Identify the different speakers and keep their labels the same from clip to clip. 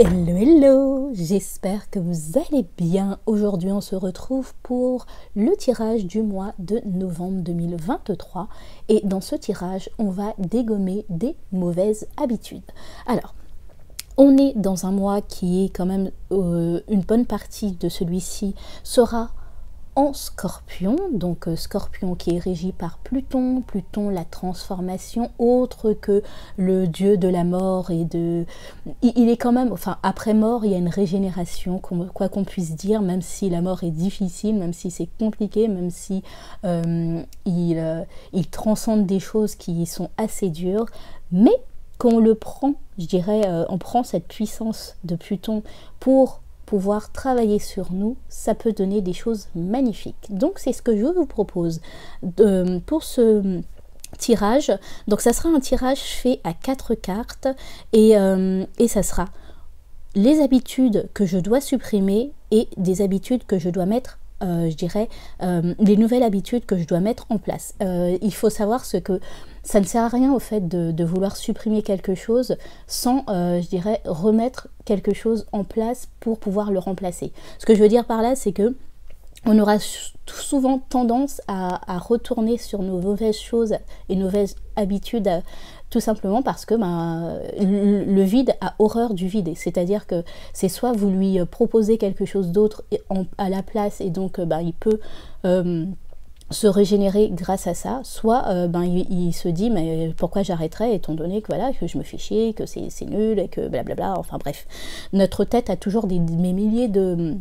Speaker 1: Hello, hello, j'espère que vous allez bien. Aujourd'hui, on se retrouve pour le tirage du mois de novembre 2023. Et dans ce tirage, on va dégommer des mauvaises habitudes. Alors, on est dans un mois qui est quand même, une bonne partie de celui-ci sera en Scorpion, donc Scorpion qui est régi par Pluton, la transformation, autre que le dieu de la mort et de... Il est quand même, enfin après mort, il y a une régénération, quoi qu'on puisse dire, même si la mort est difficile, même si c'est compliqué, même si il transcende des choses qui sont assez dures, mais quand on le prend, je dirais, on prend cette puissance de Pluton pour pouvoir travailler sur nous, ça peut donner des choses magnifiques. Donc c'est ce que je vous propose pour ce tirage. Donc ça sera un tirage fait à 4 cartes et ça sera les habitudes que je dois supprimer et des habitudes que je dois mettre, je dirais, les nouvelles habitudes que je dois mettre en place. Il faut savoir ce que ça ne sert à rien au fait de vouloir supprimer quelque chose sans, je dirais, remettre quelque chose en place pour pouvoir le remplacer. Ce que je veux dire par là, c'est que on aura souvent tendance à retourner sur nos mauvaises choses et nos mauvaises habitudes, tout simplement parce que le vide a horreur du vide. C'est-à-dire que c'est soit vous lui proposez quelque chose d'autre à la place et donc il peut... se régénérer grâce à ça, soit il se dit mais pourquoi j'arrêterais étant donné que voilà que je me fais chier, que c'est nul et que blablabla, enfin bref, notre tête a toujours des milliers de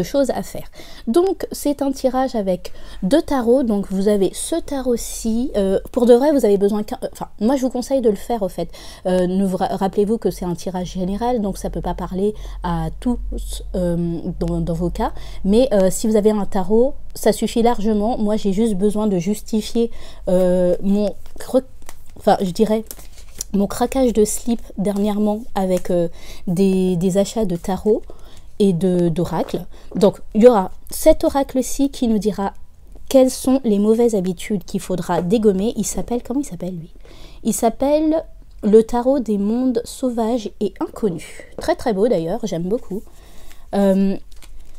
Speaker 1: choses à faire. Donc c'est un tirage avec 2 tarots, donc vous avez ce tarot-ci, pour de vrai vous avez besoin enfin moi je vous conseille de le faire au fait, rappelez-vous que c'est un tirage général, donc ça peut pas parler à tous dans vos cas, mais si vous avez un tarot, ça suffit largement. Moi j'ai juste besoin de justifier mon craquage de slip dernièrement avec des achats de tarot et d'oracle. Donc il y aura cet oracle-ci qui nous dira quelles sont les mauvaises habitudes qu'il faudra dégommer. Il s'appelle, comment il s'appelle lui? Il s'appelle le tarot des mondes sauvages et inconnus. Très très beau d'ailleurs, j'aime beaucoup.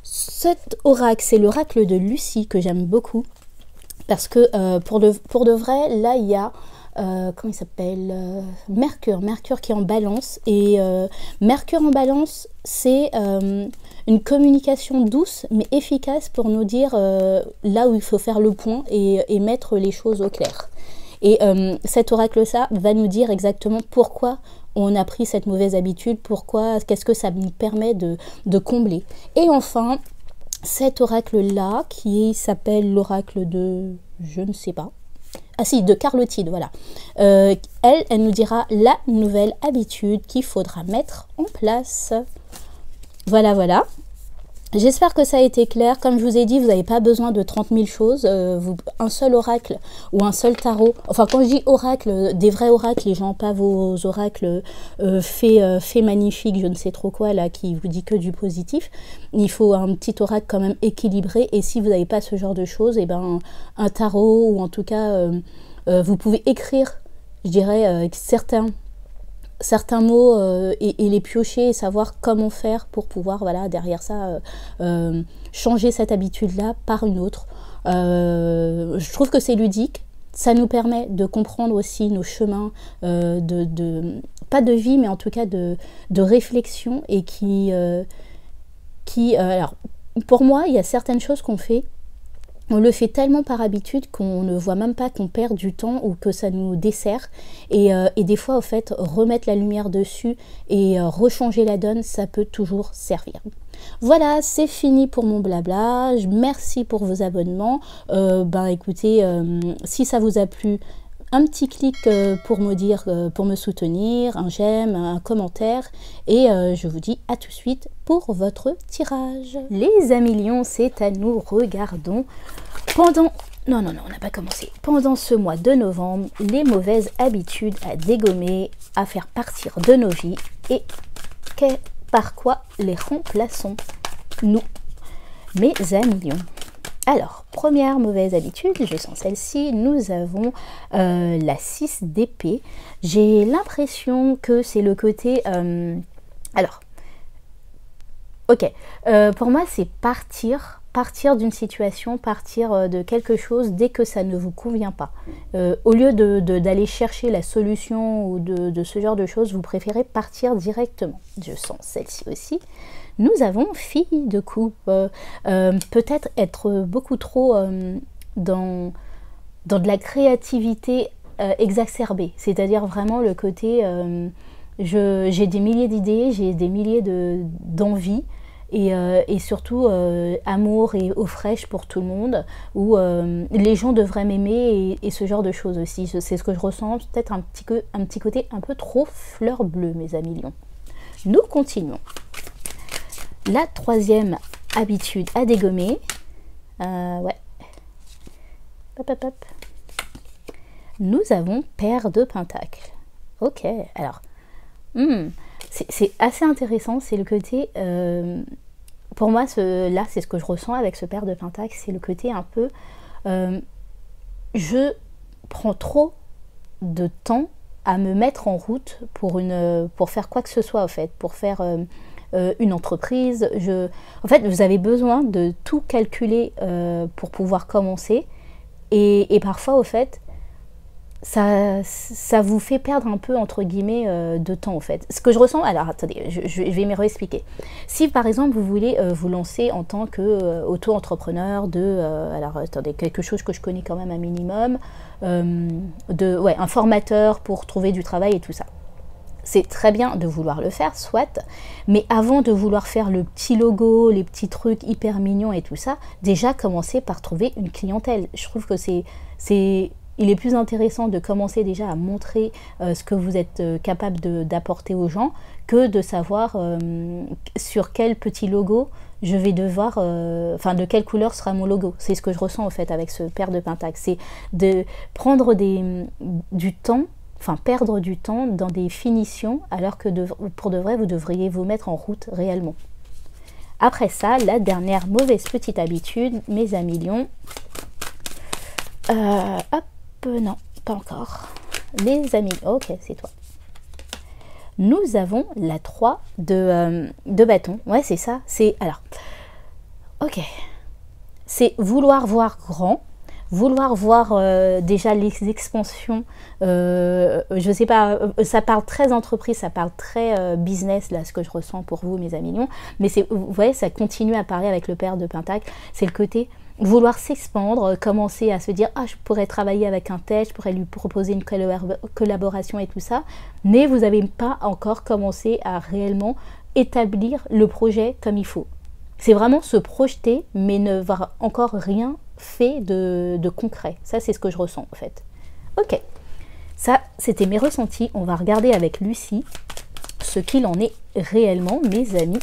Speaker 1: Cet oracle, c'est l'oracle de Lucie que j'aime beaucoup parce que pour de vrai, là il y a comment il s'appelle, Mercure qui est en balance, et Mercure en balance, c'est une communication douce mais efficace pour nous dire là où il faut faire le point et mettre les choses au clair. Et cet oracle-là va nous dire exactement pourquoi on a pris cette mauvaise habitude, qu'est-ce que ça nous permet de combler. Et enfin, cet oracle-là qui s'appelle l'oracle de... je ne sais pas. Ah si, de Carlotide, voilà. Elle nous dira la nouvelle habitude qu'il faudra mettre en place. Voilà, voilà. J'espère que ça a été clair. Comme je vous ai dit, vous n'avez pas besoin de 30 000 choses. Un seul oracle ou un seul tarot. Enfin, quand je dis oracle, des vrais oracles, les gens, pas vos oracles faits magnifiques, je ne sais trop quoi, là, qui vous dit que du positif. Il faut un petit oracle quand même équilibré. Et si vous n'avez pas ce genre de choses, et ben, un tarot, ou en tout cas, vous pouvez écrire, je dirais, certains mots et les piocher et savoir comment faire pour pouvoir, voilà, derrière ça, changer cette habitude-là par une autre. Je trouve que c'est ludique. Ça nous permet de comprendre aussi nos chemins, pas de vie, mais en tout cas de réflexion, et alors, pour moi, il y a certaines choses qu'on fait, on le fait tellement par habitude qu'on ne voit même pas qu'on perd du temps ou que ça nous dessert. Et des fois, au fait, remettre la lumière dessus et rechanger la donne, ça peut toujours servir. Voilà, c'est fini pour mon blabla. Merci pour vos abonnements. Écoutez, si ça vous a plu, un petit clic pour me dire, pour me soutenir, un j'aime, un commentaire, et je vous dis à tout de suite pour votre tirage. Les amis lions, c'est à nous. Regardons pendant... Non, on n'a pas commencé. Pendant ce mois de novembre, les mauvaises habitudes à dégommer, à faire partir de nos vies, et par quoi les remplaçons-nous, mes amis lions? Alors, première mauvaise habitude, je sens celle-ci, nous avons la 6 d'épée. J'ai l'impression que c'est le côté... alors, Ok, pour moi c'est partir d'une situation, partir de quelque chose dès que ça ne vous convient pas. Au lieu d'aller chercher la solution ou de ce genre de choses, vous préférez partir directement. Je sens celle-ci aussi. Nous avons fille de coupe, peut-être être beaucoup trop dans de la créativité exacerbée, c'est-à-dire vraiment le côté j'ai des milliers d'idées, j'ai des milliers d'envies, et surtout amour et eau fraîche pour tout le monde, où les gens devraient m'aimer, et ce genre de choses aussi. C'est ce que je ressens, peut-être un petit côté un peu trop fleur bleue, mes amis lions. Nous continuons. La troisième habitude à dégommer, ouais. Hop, hop, hop. Nous avons paire de pentacles. Ok, alors, c'est assez intéressant, c'est le côté, pour moi, là, c'est ce que je ressens avec ce paire de pentacles, c'est le côté un peu, je prends trop de temps à me mettre en route pour faire quoi que ce soit, en fait, pour faire une entreprise. En fait, vous avez besoin de tout calculer pour pouvoir commencer, et parfois, au fait, ça vous fait perdre un peu, entre guillemets, de temps, en fait. Ce que je ressens, alors attendez, je vais me réexpliquer. Si par exemple vous voulez vous lancer en tant qu'auto-entrepreneur alors attendez, quelque chose que je connais quand même un minimum, un formateur pour trouver du travail et tout ça. C'est très bien de vouloir le faire, soit, mais avant de vouloir faire le petit logo, les petits trucs hyper mignons et tout ça, déjà commencer par trouver une clientèle. Je trouve que il est plus intéressant de commencer déjà à montrer ce que vous êtes capable d'apporter aux gens, que de savoir sur quel petit logo je vais devoir, de quelle couleur sera mon logo. C'est ce que je ressens en fait avec ce paire de pentacles. C'est de prendre du temps, perdre du temps dans des finitions, alors que pour de vrai, vous devriez vous mettre en route réellement. Après ça, la dernière mauvaise petite habitude, mes amis lions. Hop. Non, pas encore. Les amis, ok, c'est toi. Nous avons la 3 de bâton. Ouais, c'est ça. Alors, ok. C'est vouloir voir grand, vouloir voir déjà les expansions. Je sais pas, ça parle très entreprise, ça parle très business, là, ce que je ressens pour vous, mes amis lions. Mais vous voyez, ça continue à parler avec le paire de pentacles. C'est le côté vouloir s'expandre, commencer à se dire « Ah, je pourrais travailler avec un tel, je pourrais lui proposer une collaboration et tout ça », mais vous n'avez pas encore commencé à réellement établir le projet comme il faut. C'est vraiment se projeter, mais ne voir encore rien fait de concret. Ça, c'est ce que je ressens, en fait. Ok, ça, c'était mes ressentis. On va regarder avec Lucie ce qu'il en est réellement, mes amis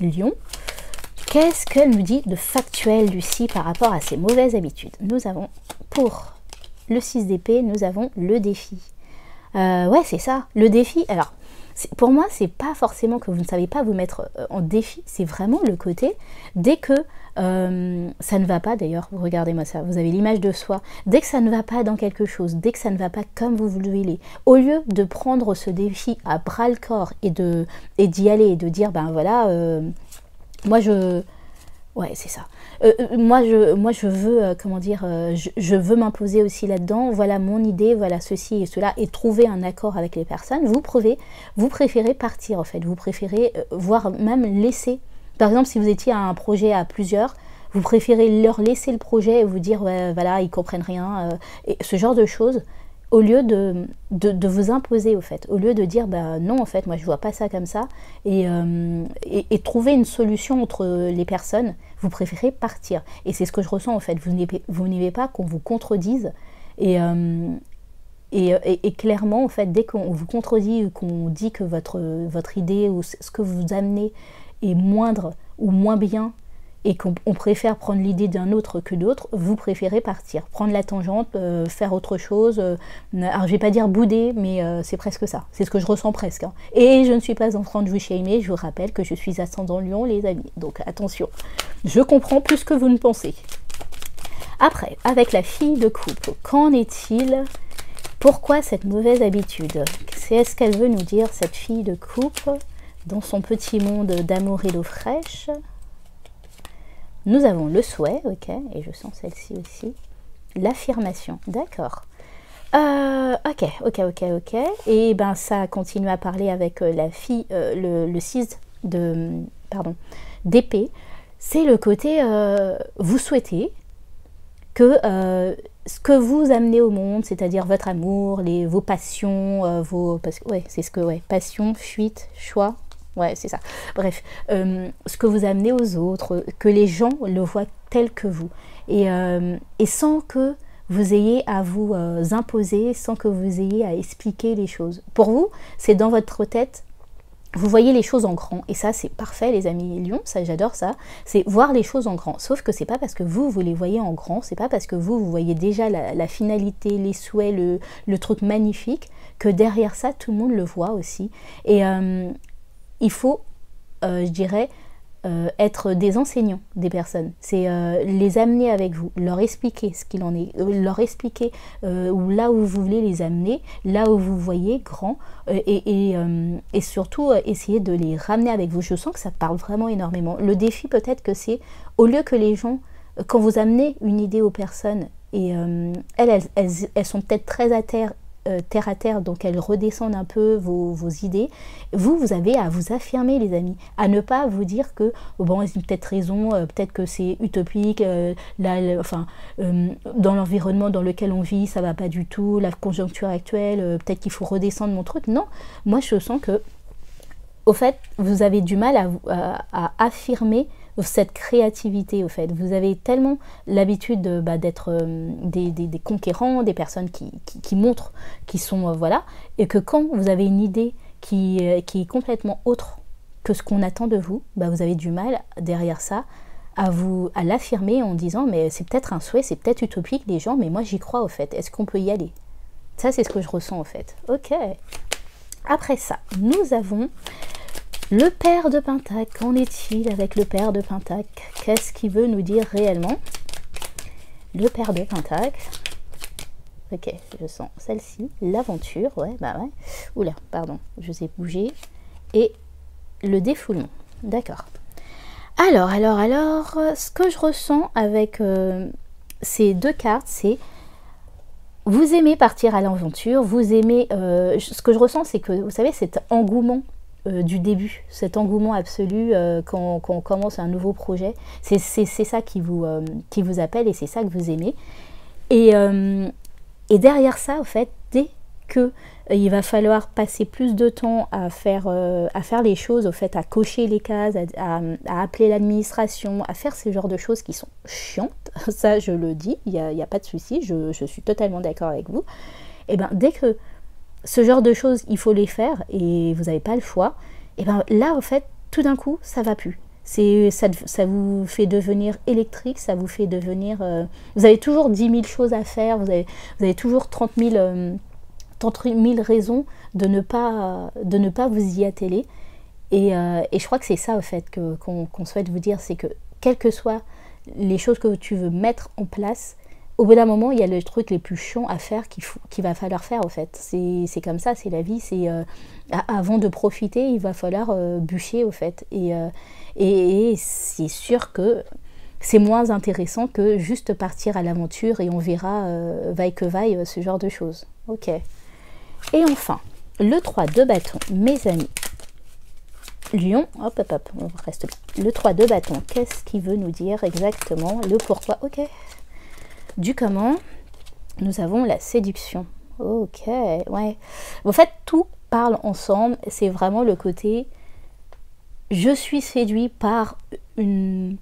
Speaker 1: lions. Qu'est-ce qu'elle nous dit de factuel, Lucie, par rapport à ses mauvaises habitudes? Nous avons, pour le 6 d'épée, nous avons le défi. Ouais, c'est ça, le défi. Alors, pour moi, c'est pas forcément que vous ne savez pas vous mettre en défi, c'est vraiment le côté, dès que ça ne va pas, d'ailleurs, regardez-moi ça, vous avez l'image de soi, dès que ça ne va pas dans quelque chose, dès que ça ne va pas comme vous voulez, au lieu de prendre ce défi à bras le corps et d'y aller et de dire, ben voilà... ouais, c'est ça. Moi, je veux, comment dire, je veux m'imposer aussi là-dedans. Voilà mon idée, voilà ceci et cela, et trouver un accord avec les personnes. Vous préférez partir, en fait. Vous préférez, voire même laisser. Par exemple, si vous étiez à un projet à plusieurs, vous préférez leur laisser le projet et vous dire, ouais, voilà, ils comprennent rien, et ce genre de choses. Au lieu de vous imposer, au fait, au lieu de dire bah non, en fait, moi je vois pas ça comme ça, et trouver une solution entre les personnes, vous préférez partir. Et c'est ce que je ressens, en fait. Vous n'aimez pas qu'on vous contredise, et clairement, en fait, dès qu'on vous contredit, qu'on dit que votre idée ou ce que vous amenez est moindre ou moins bien, et qu'on préfère prendre l'idée d'un autre que d'autre, vous préférez partir, prendre la tangente, faire autre chose. Alors je vais pas dire bouder, mais c'est presque ça. C'est ce que je ressens presque. Hein. Et je ne suis pas en train de vous shamer, je vous rappelle que je suis ascendant Lion, les amis. Donc attention, je comprends plus que vous ne pensez. Après, avec la fille de coupe, qu'en est-il? Pourquoi cette mauvaise habitude? Est-ce qu'elle veut nous dire, cette fille de coupe? dans son petit monde d'amour et d'eau fraîche. Nous avons le souhait, ok, et je sens celle-ci aussi. L'affirmation, d'accord. Ok. Et ben ça continue à parler avec la fille, le 6 d'épée. C'est le côté, vous souhaitez que ce que vous amenez au monde, c'est-à-dire votre amour, vos passions, passion, fuite, choix, ouais, c'est ça. Bref, ce que vous amenez aux autres, que les gens le voient tel que vous. Et sans que vous ayez à vous imposer, sans que vous ayez à expliquer les choses. Pour vous, c'est dans votre tête, vous voyez les choses en grand. Et ça, c'est parfait, les amis Lions, ça, j'adore ça. C'est voir les choses en grand. Sauf que c'est pas parce que vous les voyez en grand, c'est pas parce que vous voyez déjà la finalité, les souhaits, le truc magnifique, que derrière ça, tout le monde le voit aussi. Et il faut, je dirais, être des enseignants des personnes. C'est les amener avec vous, leur expliquer ce qu'il en est, leur expliquer là où vous voulez les amener, là où vous voyez grand, et surtout essayer de les ramener avec vous. Je sens que ça parle vraiment énormément. Le défi peut-être que c'est, au lieu que les gens, quand vous amenez une idée aux personnes, et elles sont peut-être très terre à terre, donc elles redescendent un peu vos idées. Vous avez à vous affirmer, les amis, à ne pas vous dire que bon, ils ont peut-être raison, peut-être que c'est utopique, dans l'environnement dans lequel on vit, ça va pas du tout, la conjoncture actuelle, peut-être qu'il faut redescendre mon truc. Non, moi je sens que, au fait, vous avez du mal à affirmer cette créativité, au fait. Vous avez tellement l'habitude d'être des conquérants, des personnes qui montrent, qui sont, voilà, et que quand vous avez une idée qui est complètement autre que ce qu'on attend de vous, vous avez du mal, derrière ça, à l'affirmer en disant, mais c'est peut-être un souhait, c'est peut-être utopique, les gens, mais moi j'y crois, au fait. Est-ce qu'on peut y aller? Ça, c'est ce que je ressens, au fait. Ok. Après ça, nous avons le père de Pentacle. Qu'en est-il avec le père de Pentacle? Qu'est-ce qu'il veut nous dire réellement? Le père de Pentacle. Ok, je sens celle-ci. L'aventure, ouais. Oula, pardon, je sais bouger. Et le défoulement. D'accord. Alors, ce que je ressens avec ces deux cartes, c'est vous aimez partir à l'aventure, vous aimez... ce que je ressens, c'est que, vous savez, cet engouement du début, cet engouement absolu quand on commence un nouveau projet, c'est ça qui vous appelle et c'est ça que vous aimez. Et derrière ça, en fait, dès que il va falloir passer plus de temps à faire les choses, au fait, à cocher les cases, à appeler l'administration, à faire ce genre de choses qui sont chiantes, ça je le dis, il n'y a pas de souci, je suis totalement d'accord avec vous. Et bien dès que ce genre de choses, il faut les faire et vous n'avez pas le choix, et bien là, en fait, tout d'un coup, ça va plus. Ça vous fait devenir électrique, ça vous fait devenir... vous avez toujours 10 000 choses à faire, vous avez toujours 30 000 raisons de ne pas vous y atteler. Et je crois que c'est ça, en fait, qu'on souhaite vous dire, c'est que, quelles que soient les choses que tu veux mettre en place, au bout d'un moment, il y a le truc les plus chiants à faire qu'il va falloir faire, en fait. C'est comme ça, c'est la vie. Avant de profiter, il va falloir bûcher, au fait. Et c'est sûr que c'est moins intéressant que juste partir à l'aventure et on verra, vaille que vaille, ce genre de choses. Ok. Et enfin, le 3 de bâton, mes amis. Lion, hop, on reste bien. Le 3 de bâton, qu'est-ce qu'il veut nous dire exactement? Le pourquoi, ok. Du comment, nous avons la séduction. Ok, ouais. En fait, tout parle ensemble. C'est vraiment le côté... Je suis séduit par une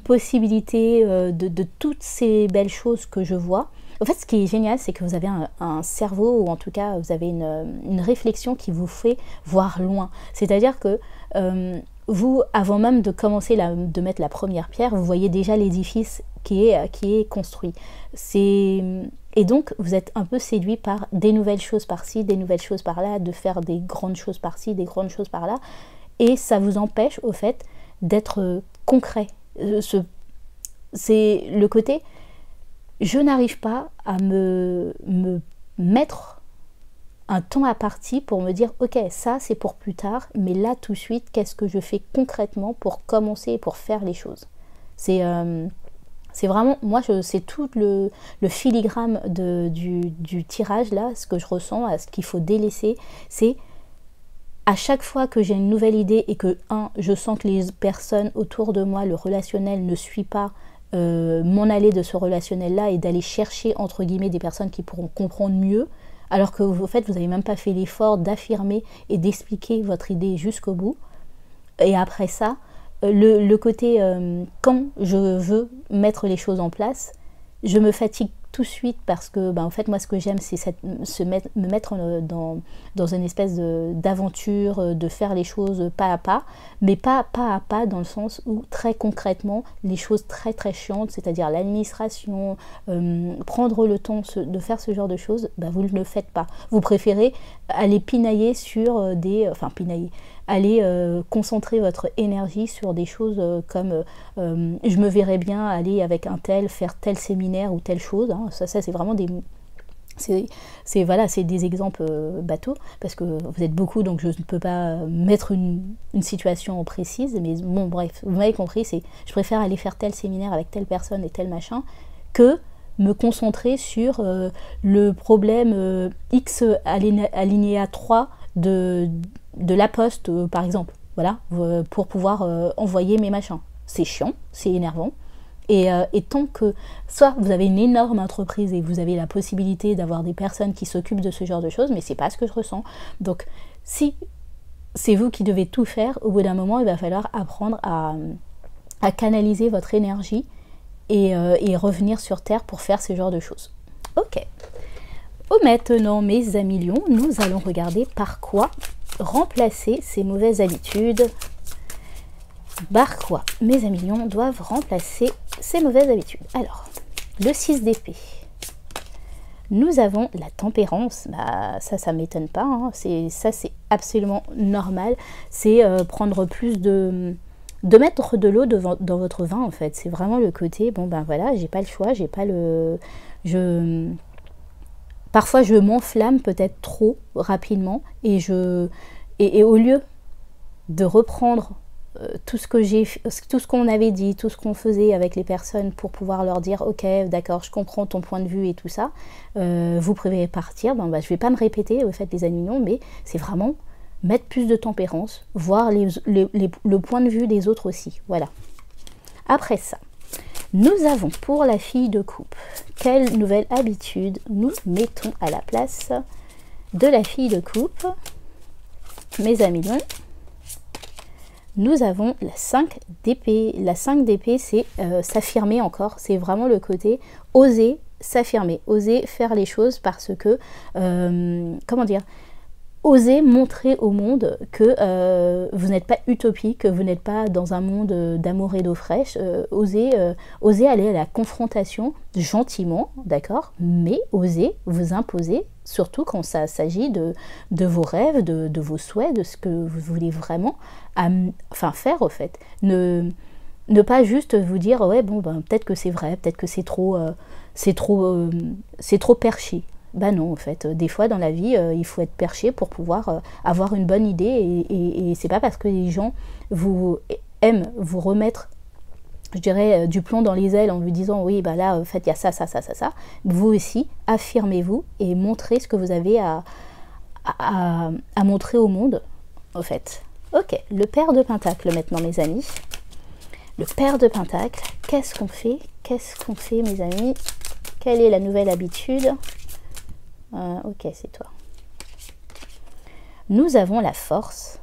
Speaker 1: possibilité de toutes ces belles choses que je vois. En fait, ce qui est génial, c'est que vous avez un cerveau, ou en tout cas, vous avez une réflexion qui vous fait voir loin. C'est-à-dire que vous, avant même de commencer de mettre la première pierre, vous voyez déjà l'édifice qui est construit. Et donc, vous êtes un peu séduit par des nouvelles choses par-ci, des nouvelles choses par-là, de faire des grandes choses par-ci, des grandes choses par-là. Et ça vous empêche, au fait, d'être concret. C'est le côté... Je n'arrive pas à me mettre un temps à partie pour me dire ok, ça c'est pour plus tard, mais là tout de suite, qu'est-ce que je fais concrètement pour commencer et pour faire les choses. C'est vraiment, moi c'est tout le filigrane du tirage là, ce que je ressens, ce qu'il faut délaisser, c'est à chaque fois que j'ai une nouvelle idée et que je sens que les personnes autour de moi, le relationnel ne suit pas m'en aller de ce relationnel-là et d'aller chercher, entre guillemets, des personnes qui pourront comprendre mieux, alors que en fait, vous n'avez même pas fait l'effort d'affirmer et d'expliquer votre idée jusqu'au bout. Et après ça, le côté quand je veux mettre les choses en place, je me fatigue tout de suite parce que en fait moi ce que j'aime c'est me mettre dans une espèce d'aventure, de faire les choses pas à pas, mais pas à pas dans le sens où très concrètement les choses très très chiantes, c'est-à-dire l'administration, prendre le temps de faire ce genre de choses, vous ne le faites pas. Vous préférez aller pinailler sur aller concentrer votre énergie sur des choses comme je me verrais bien aller avec un tel, faire tel séminaire ou telle chose, hein. Ça c'est vraiment des... C'est des exemples bateaux, parce que vous êtes beaucoup, donc je ne peux pas mettre une situation précise, mais bon bref, vous m'avez compris, je préfère aller faire tel séminaire avec telle personne et tel machin, que me concentrer sur le problème X alinéa 3 de la poste, par exemple, voilà, pour pouvoir envoyer mes machins. C'est chiant, c'est énervant. Et tant que, soit vous avez une énorme entreprise et vous avez la possibilité d'avoir des personnes qui s'occupent de ce genre de choses, mais c'est pas ce que je ressens. Donc, si c'est vous qui devez tout faire, au bout d'un moment, il va falloir apprendre à canaliser votre énergie et revenir sur Terre pour faire ce genre de choses. Ok. Maintenant, mes amis lions, nous allons regarder par quoi remplacer ces mauvaises habitudes. Par quoi mes amis lions doivent remplacer ces mauvaises habitudes. Alors, le 6 d'épée. Nous avons la tempérance. Ça m'étonne pas, hein. C'est absolument normal. C'est prendre plus de mettre de l'eau dans votre vin, en fait. C'est vraiment le côté, voilà, j'ai pas le choix, j'ai pas le... Parfois, je m'enflamme peut-être trop rapidement et au lieu de reprendre tout ce qu'on avait dit, tout ce qu'on faisait avec les personnes pour pouvoir leur dire ok, d'accord, je comprends ton point de vue et tout ça, vous préférez partir, je vais pas me répéter au fait les amis non, mais c'est vraiment mettre plus de tempérance, voir le point de vue des autres aussi, voilà. Après ça, nous avons pour la fille de coupe, quelle nouvelle habitude nous mettons à la place de la fille de coupe, mes amis lions? Nous avons la 5 d'épée. La 5 d'épée, c'est s'affirmer encore. C'est vraiment le côté oser s'affirmer, oser faire les choses parce que, comment dire, oser montrer au monde que vous n'êtes pas utopique, que vous n'êtes pas dans un monde d'amour et d'eau fraîche. Oser aller à la confrontation gentiment, d'accord, mais oser vous imposer, surtout quand ça s'agit de vos rêves, de vos souhaits, de ce que vous voulez vraiment faire au fait. Ne pas juste vous dire ouais peut-être que c'est vrai, peut-être que c'est trop perché. Non, en fait, des fois dans la vie, il faut être perché pour pouvoir avoir une bonne idée et c'est pas parce que les gens aiment vous remettre, je dirais, du plomb dans les ailes en vous disant oui, là, en fait, il y a ça. Vous aussi, affirmez-vous et montrez ce que vous avez à montrer au monde, en fait. Ok, le père de Pentacle maintenant, mes amis. Le père de Pentacle, qu'est-ce qu'on fait? Mes amis? Quelle est la nouvelle habitude? Ok, c'est toi. Nous avons la force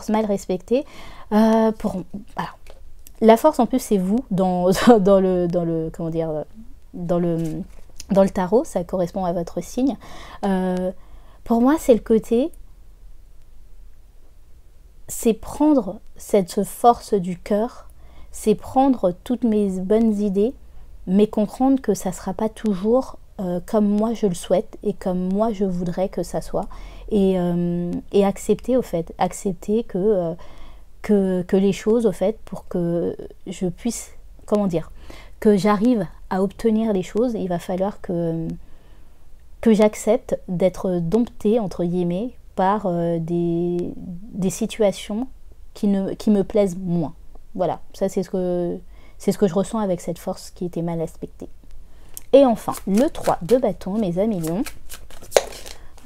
Speaker 1: mal respectée. La force en plus c'est vous dans le comment dire dans le tarot, ça correspond à votre signe. Pour moi c'est le côté, c'est prendre cette force du cœur, c'est prendre toutes mes bonnes idées, mais comprendre que ça sera pas toujours comme moi je le souhaite et comme moi je voudrais que ça soit, et accepter au fait, que les choses au fait, pour que je puisse, comment dire, que j'arrive à obtenir les choses, il va falloir que que j'accepte d'être domptée, entre guillemets, par des situations qui me plaisent moins. Voilà, ça c'est ce que je ressens avec cette force qui était mal respectée. Et enfin, le 3 de bâton, mes amis lions.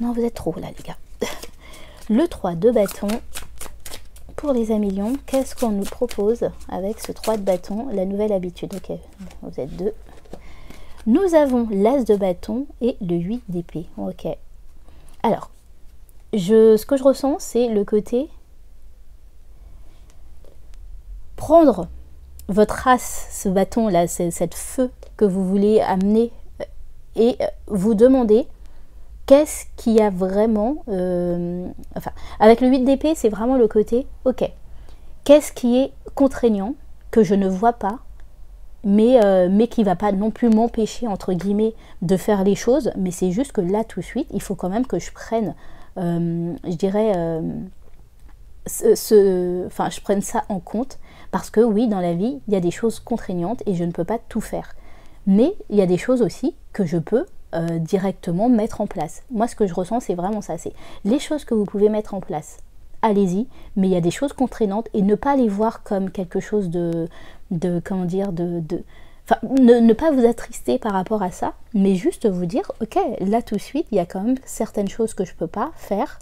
Speaker 1: Non, vous êtes trop là, les gars. Le 3 de bâton, pour les amis lions, qu'est-ce qu'on nous propose avec ce 3 de bâton? La nouvelle habitude. Ok, vous êtes 2. Nous avons l'as de bâton et le 8 d'épée. Ok. Alors, ce que je ressens, c'est le côté prendre votre as, ce bâton là, cette feu que vous voulez amener, et vous demander qu'est-ce qui a vraiment enfin, avec le 8 d'épée, c'est vraiment le côté ok, qu'est-ce qui est contraignant que je ne vois pas, mais qui va pas non plus m'empêcher entre guillemets de faire les choses, mais c'est juste que là tout de suite il faut quand même que je prenne je dirais enfin je prenne ça en compte, parce que oui, dans la vie il y a des choses contraignantes et je ne peux pas tout faire, mais il y a des choses aussi que je peux directement mettre en place. Moi ce que je ressens c'est vraiment ça, c'est les choses que vous pouvez mettre en place, allez-y, mais il y a des choses contraignantes et ne pas les voir comme quelque chose de comment dire, enfin, ne pas vous attrister par rapport à ça, mais juste vous dire ok, là tout de suite il y a quand même certaines choses que je peux pas faire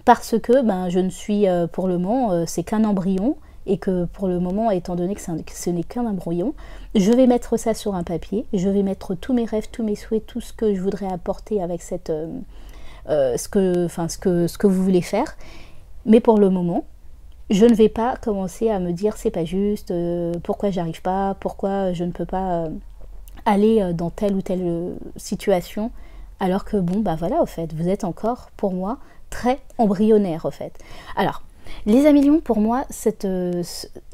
Speaker 1: parce que ben, je ne suis pour le moment, c'est qu'un embryon, et que pour le moment, étant donné que ce n'est qu'un embryon, je vais mettre ça sur un papier, je vais mettre tous mes rêves, tous mes souhaits, tout ce que je voudrais apporter avec cette, ce que vous voulez faire, mais pour le moment, je ne vais pas commencer à me dire c'est pas juste, pourquoi j'arrive pas, pourquoi je ne peux pas aller dans telle ou telle situation, alors que bon bah voilà, au fait, vous êtes encore pour moi très embryonnaire au fait. Alors, les amis lions, pour moi,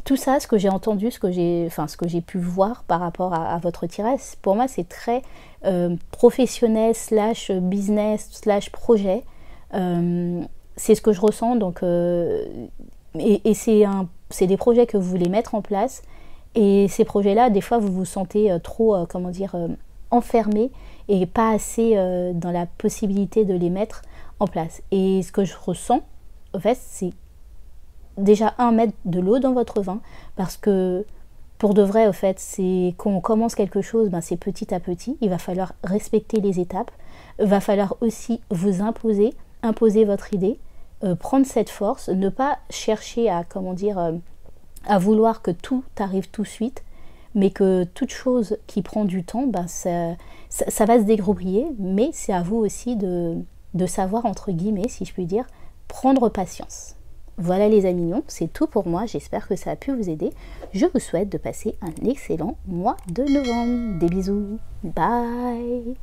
Speaker 1: tout ça, ce que j'ai entendu, ce que j'ai pu voir par rapport à votre tirage, pour moi c'est très professionnel slash business slash projet. C'est ce que je ressens, donc et c'est des projets que vous voulez mettre en place, et ces projets-là, des fois vous vous sentez trop, comment dire, enfermé et pas assez dans la possibilité de les mettre en place. Et ce que je ressens, en fait, c'est déjà mettre de l'eau dans votre vin, parce que pour de vrai, au fait, c'est quand on commence quelque chose, ben, c'est petit à petit, il va falloir respecter les étapes, il va falloir aussi vous imposer votre idée, prendre cette force, ne pas chercher à, comment dire, à vouloir que tout arrive tout de suite, mais que toute chose qui prend du temps, ben, ça va se dégroupiller, mais c'est à vous aussi de savoir, entre guillemets, si je puis dire, prendre patience. Voilà les amis lions, c'est tout pour moi, j'espère que ça a pu vous aider. Je vous souhaite de passer un excellent mois de novembre. Des bisous, bye.